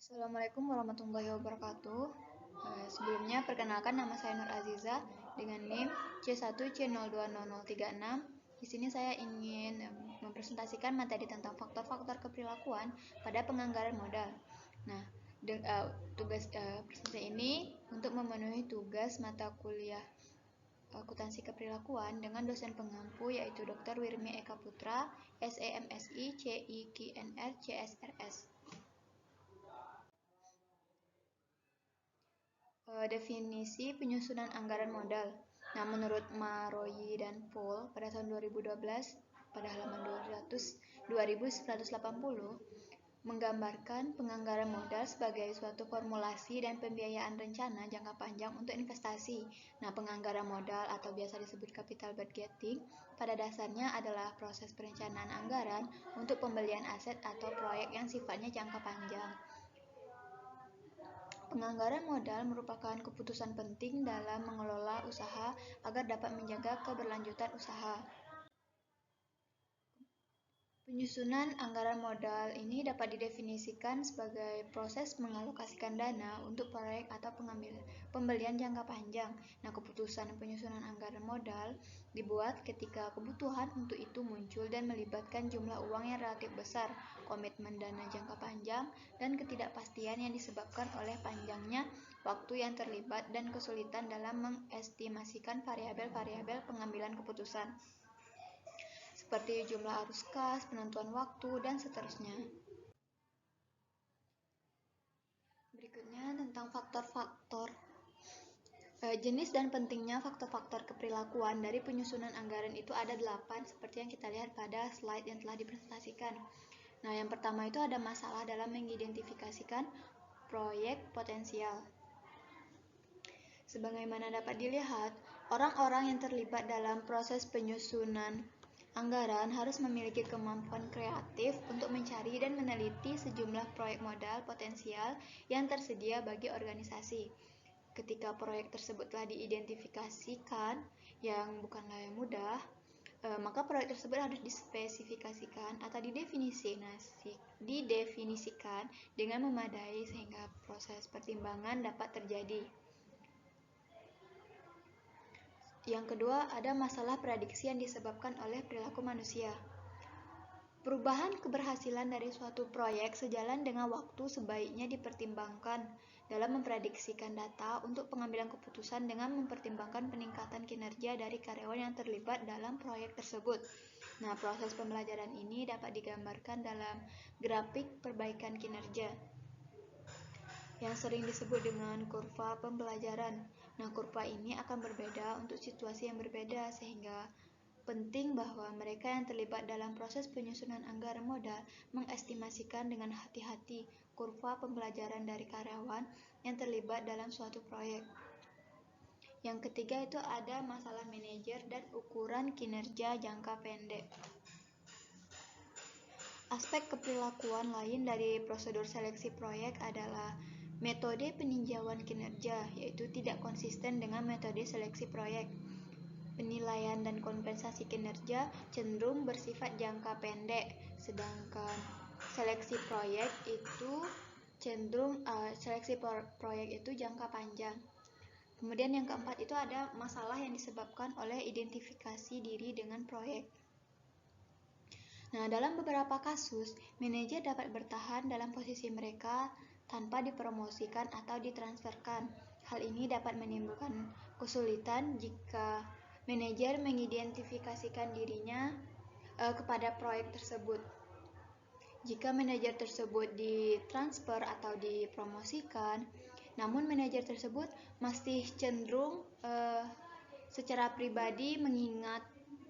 Assalamualaikum warahmatullahi wabarakatuh. Sebelumnya perkenalkan, nama saya Nur Aziza dengan NIM C1C020036. Di sini saya ingin mempresentasikan materi tentang faktor-faktor keprilakuan pada penganggaran modal. Nah, tugas presentasi ini untuk memenuhi tugas mata kuliah akuntansi keprilakuan dengan dosen pengampu yaitu Dr. Wirmi Eka Putra, SEMSI, CIKNR, CSRS. Definisi penyusunan anggaran modal. Nah, menurut Maroyi dan Pohl pada tahun 2012 pada halaman 2180 menggambarkan penganggaran modal sebagai suatu formulasi dan pembiayaan rencana jangka panjang untuk investasi. Nah, penganggaran modal atau biasa disebut capital budgeting pada dasarnya adalah proses perencanaan anggaran untuk pembelian aset atau proyek yang sifatnya jangka panjang. Penganggaran modal merupakan keputusan penting dalam mengelola usaha agar dapat menjaga keberlanjutan usaha. Penyusunan anggaran modal ini dapat didefinisikan sebagai proses mengalokasikan dana untuk proyek atau pembelian jangka panjang. Nah, keputusan penyusunan anggaran modal dibuat ketika kebutuhan untuk itu muncul dan melibatkan jumlah uang yang relatif besar, komitmen dana jangka panjang, dan ketidakpastian yang disebabkan oleh panjangnya waktu yang terlibat dan kesulitan dalam mengestimasikan variabel-variabel pengambilan keputusan, seperti jumlah arus kas, penentuan waktu, dan seterusnya. Berikutnya tentang faktor-faktor jenis dan pentingnya faktor-faktor keprilakuan dari penyusunan anggaran itu ada 8 seperti yang kita lihat pada slide yang telah dipresentasikan. Nah, yang pertama itu ada masalah dalam mengidentifikasikan proyek potensial. Sebagaimana dapat dilihat, orang-orang yang terlibat dalam proses penyusunan anggaran harus memiliki kemampuan kreatif untuk mencari dan meneliti sejumlah proyek modal potensial yang tersedia bagi organisasi. Ketika proyek tersebut telah diidentifikasikan, yang bukanlah yang mudah, maka proyek tersebut harus dispesifikasikan atau didefinisikan dengan memadai sehingga proses pertimbangan dapat terjadi. Yang kedua, ada masalah prediksi yang disebabkan oleh perilaku manusia. Perubahan keberhasilan dari suatu proyek sejalan dengan waktu sebaiknya dipertimbangkan dalam memprediksikan data untuk pengambilan keputusan dengan mempertimbangkan peningkatan kinerja dari karyawan yang terlibat dalam proyek tersebut. Nah, proses pembelajaran ini dapat digambarkan dalam grafik perbaikan kinerja yang sering disebut dengan kurva pembelajaran. Nah, kurva ini akan berbeda untuk situasi yang berbeda, sehingga penting bahwa mereka yang terlibat dalam proses penyusunan anggaran modal mengestimasikan dengan hati-hati kurva pembelajaran dari karyawan yang terlibat dalam suatu proyek. Yang ketiga itu ada masalah manajer dan ukuran kinerja jangka pendek. Aspek keprilakuan lain dari prosedur seleksi proyek adalah metode peninjauan kinerja, yaitu tidak konsisten dengan metode seleksi proyek. Penilaian dan kompensasi kinerja cenderung bersifat jangka pendek, sedangkan seleksi proyek itu jangka panjang. Kemudian yang keempat itu ada masalah yang disebabkan oleh identifikasi diri dengan proyek. Nah, dalam beberapa kasus, manajer dapat bertahan dalam posisi mereka tanpa dipromosikan atau ditransferkan. Hal ini dapat menimbulkan kesulitan jika manajer mengidentifikasikan dirinya kepada proyek tersebut. Jika manajer tersebut ditransfer atau dipromosikan, namun manajer tersebut masih cenderung secara pribadi mengingat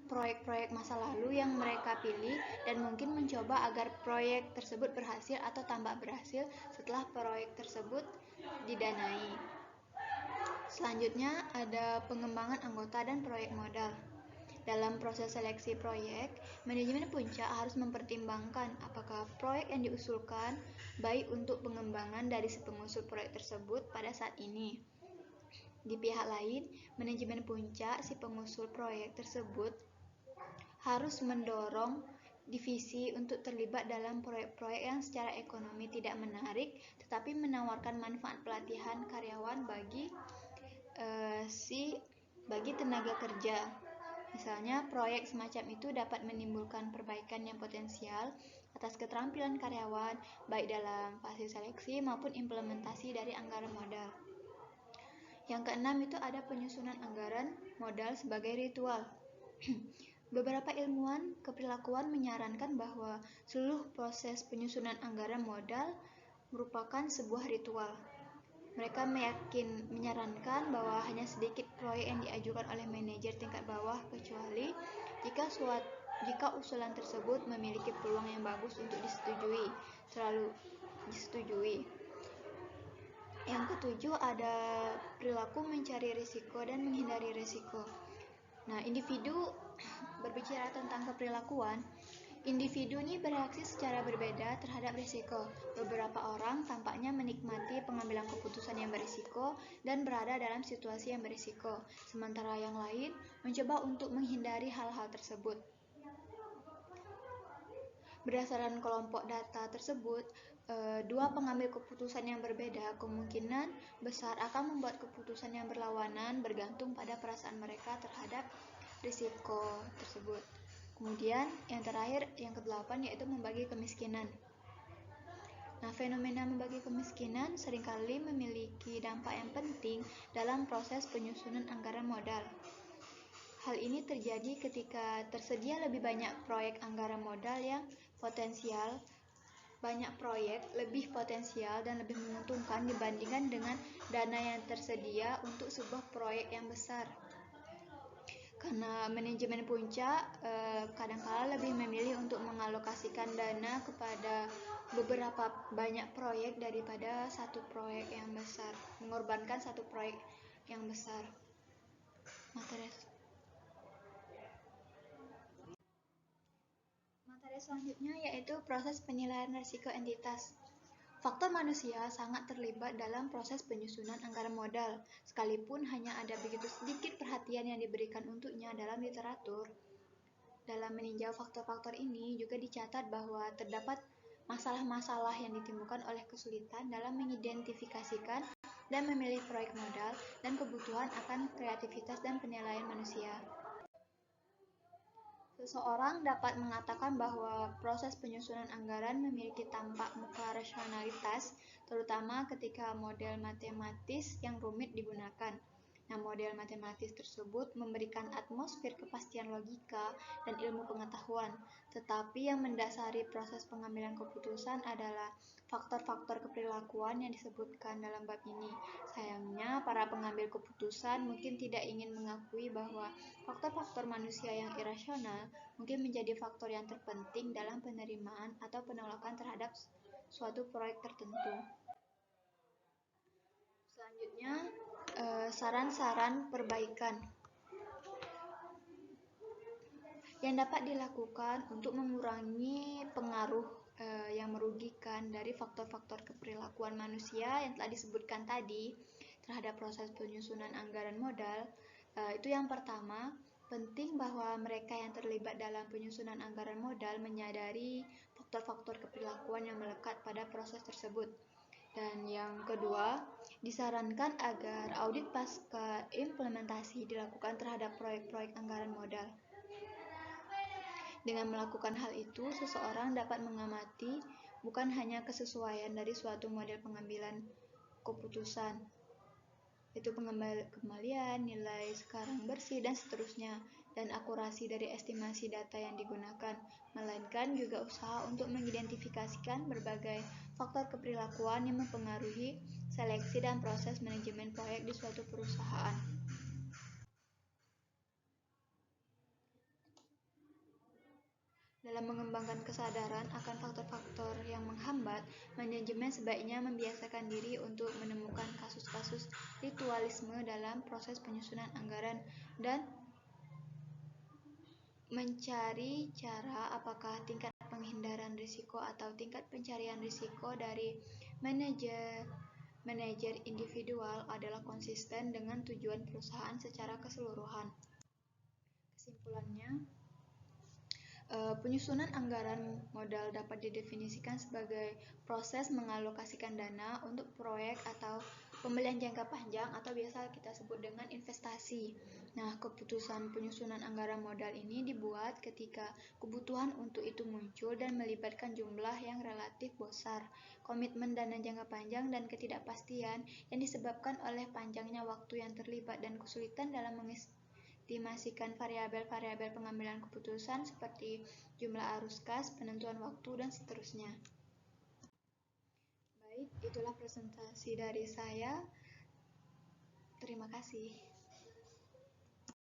proyek-proyek masa lalu yang mereka pilih dan mungkin mencoba agar proyek tersebut berhasil atau tambah berhasil setelah proyek tersebut didanai. Selanjutnya ada pengembangan anggota dan proyek modal. Dalam proses seleksi proyek, manajemen puncak harus mempertimbangkan apakah proyek yang diusulkan baik untuk pengembangan dari si pengusul proyek tersebut pada saat ini. Di pihak lain, manajemen puncak si pengusul proyek tersebut harus mendorong divisi untuk terlibat dalam proyek-proyek yang secara ekonomi tidak menarik, tetapi menawarkan manfaat pelatihan karyawan bagi tenaga kerja. Misalnya, proyek semacam itu dapat menimbulkan perbaikan yang potensial atas keterampilan karyawan, baik dalam fase seleksi maupun implementasi dari anggaran modal. Yang keenam itu ada penyusunan anggaran modal sebagai ritual. Beberapa ilmuwan keperilakuan menyarankan bahwa seluruh proses penyusunan anggaran modal merupakan sebuah ritual. Mereka menyarankan bahwa hanya sedikit proyek yang diajukan oleh manajer tingkat bawah, kecuali jika usulan tersebut memiliki peluang yang bagus untuk selalu disetujui. Yang ketujuh ada perilaku mencari risiko dan menghindari risiko. Nah, berbicara tentang keperilakuan, individu ini bereaksi secara berbeda terhadap risiko. Beberapa orang tampaknya menikmati pengambilan keputusan yang berisiko dan berada dalam situasi yang berisiko, sementara yang lain mencoba untuk menghindari hal-hal tersebut. Berdasarkan kelompok data tersebut, dua pengambil keputusan yang berbeda kemungkinan besar akan membuat keputusan yang berlawanan bergantung pada perasaan mereka terhadap risiko tersebut. Kemudian yang terakhir, yang ke-8, yaitu membagi kemiskinan. Nah, fenomena membagi kemiskinan seringkali memiliki dampak yang penting dalam proses penyusunan anggaran modal. Hal ini terjadi ketika tersedia lebih banyak proyek anggaran modal yang potensial. Banyak proyek lebih potensial dan lebih menguntungkan dibandingkan dengan dana yang tersedia untuk sebuah proyek yang besar. Karena manajemen puncak kadang-kala lebih memilih untuk mengalokasikan dana kepada beberapa banyak proyek daripada satu proyek yang besar, mengorbankan satu proyek yang besar. Materi selanjutnya yaitu proses penilaian risiko entitas. Faktor manusia sangat terlibat dalam proses penyusunan anggaran modal, sekalipun hanya ada begitu sedikit perhatian yang diberikan untuknya dalam literatur. Dalam meninjau faktor-faktor ini juga dicatat bahwa terdapat masalah-masalah yang ditimbulkan oleh kesulitan dalam mengidentifikasikan dan memilih proyek modal dan kebutuhan akan kreativitas dan penilaian manusia. Seseorang dapat mengatakan bahwa proses penyusunan anggaran memiliki tampak muka rasionalitas, terutama ketika model matematis yang rumit digunakan. Nah, model matematis tersebut memberikan atmosfer kepastian logika dan ilmu pengetahuan, tetapi yang mendasari proses pengambilan keputusan adalah faktor-faktor keperilakuan yang disebutkan dalam bab ini. Sayangnya, para pengambil keputusan mungkin tidak ingin mengakui bahwa faktor-faktor manusia yang irasional mungkin menjadi faktor yang terpenting dalam penerimaan atau penolakan terhadap suatu proyek tertentu. Selanjutnya, saran-saran perbaikan yang dapat dilakukan untuk mengurangi pengaruh yang merugikan dari faktor-faktor keperilakuan manusia yang telah disebutkan tadi terhadap proses penyusunan anggaran modal. Itu yang pertama, penting bahwa mereka yang terlibat dalam penyusunan anggaran modal menyadari faktor-faktor keperilakuan yang melekat pada proses tersebut. Dan yang kedua, disarankan agar audit pasca implementasi dilakukan terhadap proyek-proyek anggaran modal. Dengan melakukan hal itu, seseorang dapat mengamati bukan hanya kesesuaian dari suatu model pengambilan keputusan, yaitu kembalian, nilai sekarang bersih, dan seterusnya, dan akurasi dari estimasi data yang digunakan, melainkan juga usaha untuk mengidentifikasikan berbagai faktor keperilakuan yang mempengaruhi seleksi dan proses manajemen proyek di suatu perusahaan. Dalam mengembangkan kesadaran akan faktor-faktor yang menghambat, manajemen sebaiknya membiasakan diri untuk menemukan kasus-kasus ritualisme dalam proses penyusunan anggaran dan mencari cara apakah tingkat penghindaran risiko atau tingkat pencarian risiko dari manajer individual adalah konsisten dengan tujuan perusahaan secara keseluruhan. Kesimpulannya, Penyusunan anggaran modal dapat didefinisikan sebagai proses mengalokasikan dana untuk proyek atau pembelian jangka panjang atau biasa kita sebut dengan investasi. Nah, keputusan penyusunan anggaran modal ini dibuat ketika kebutuhan untuk itu muncul dan melibatkan jumlah yang relatif besar, komitmen dana jangka panjang, dan ketidakpastian yang disebabkan oleh panjangnya waktu yang terlibat dan kesulitan dalam estimasikan variabel-variabel pengambilan keputusan seperti jumlah arus kas, penentuan waktu, dan seterusnya. Baik, itulah presentasi dari saya. Terima kasih.